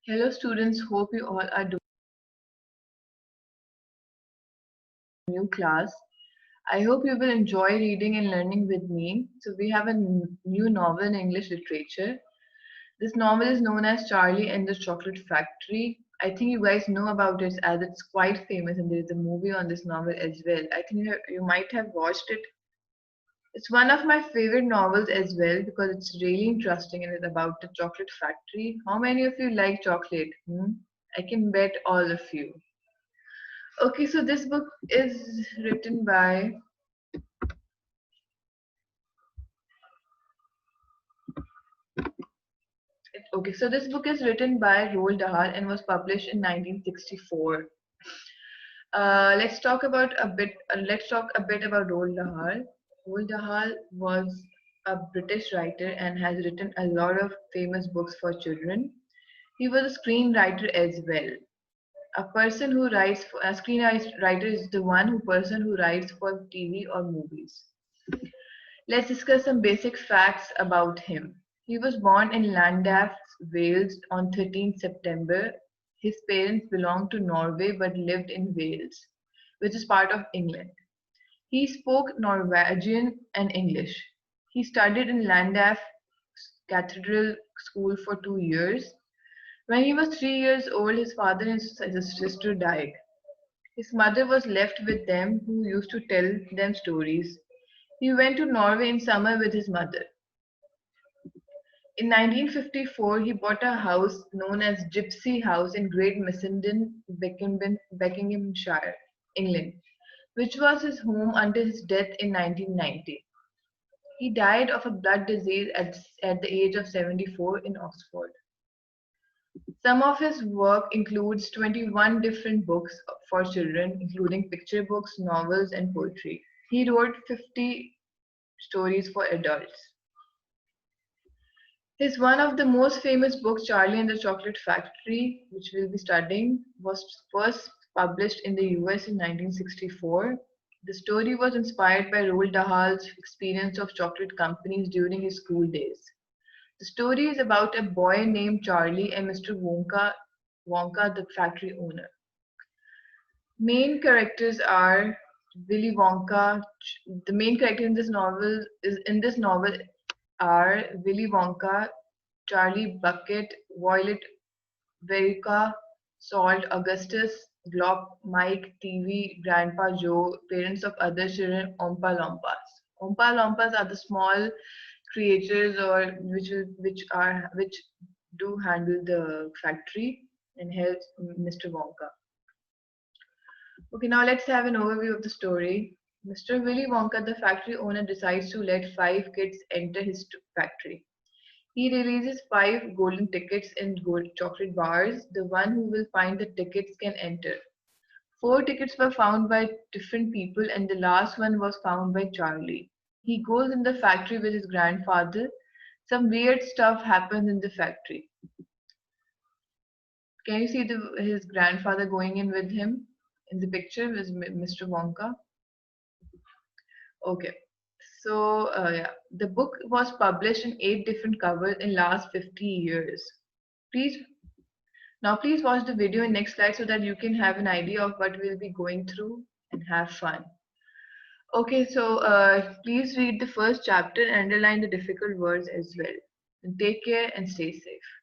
Hello students, hope you all are doing new class. I hope you will enjoy reading and learning with me. So we have a new novel in English literature. This novel is known as Charlie and the Chocolate Factory. I think you guys know about it as it's quite famous and there is a movie on this novel as well. I think you might have watched it. It's one of my favorite novels as well because it's really interesting and it's about the chocolate factory. How many of you like chocolate? I can bet all of you. Okay, so this book is written by okay, so this book is written by Roald Dahl and was published in 1964. Let's talk a bit about Roald Dahl. Roald Dahl was a British writer and has written a lot of famous books for children. He was a screenwriter as well. A screenwriter is the person who writes for TV or movies. Let's discuss some basic facts about him. He was born in Llandaff, Wales on 13th September. His parents belonged to Norway but lived in Wales, which is part of England. He spoke Norwegian and English. He studied in Llandaff Cathedral School for 2 years. When he was 3 years old, his father and his sister died. His mother was left with them, who used to tell them stories. He went to Norway in summer with his mother. In 1954, he bought a house known as Gypsy House in Great Missenden, Buckinghamshire, England, which was his home until his death in 1990. He died of a blood disease at the age of 74 in Oxford. Some of his work includes 21 different books for children, including picture books, novels, and poetry. He wrote 50 stories for adults. His one of the most famous books, Charlie and the Chocolate Factory, which we'll be studying, was first published in the US in 1964. The story was inspired by Roald Dahl's experience of chocolate companies during his school days. The story is about a boy named Charlie and Mr. Wonka, the factory owner. Main characters are Willy Wonka. The main character in this novel are Willy Wonka, Charlie Bucket, Violet Verica, Salt, Augustus, Glop, Mike, TV, Grandpa Joe, parents of other children, Oompa Loompas. Oompa Loompas are the small creatures or which do handle the factory and help Mr. Wonka. Okay, now let's have an overview of the story. Mr. Willy Wonka, the factory owner, decides to let five kids enter his factory. He releases five golden tickets in gold chocolate bars. The one who will find the tickets can enter. Four tickets were found by different people, and the last one was found by Charlie. He goes in the factory with his grandfather. Some weird stuff happens in the factory. Can you see his grandfather going in with him in the picture with Mr. Wonka? Okay. So yeah, the book was published in 8 different covers in last 50 years. Please please watch the video in next slide so that you can have an idea of what we'll be going through and have fun. Okay, so please read the first chapter and underline the difficult words as well. And take care and stay safe.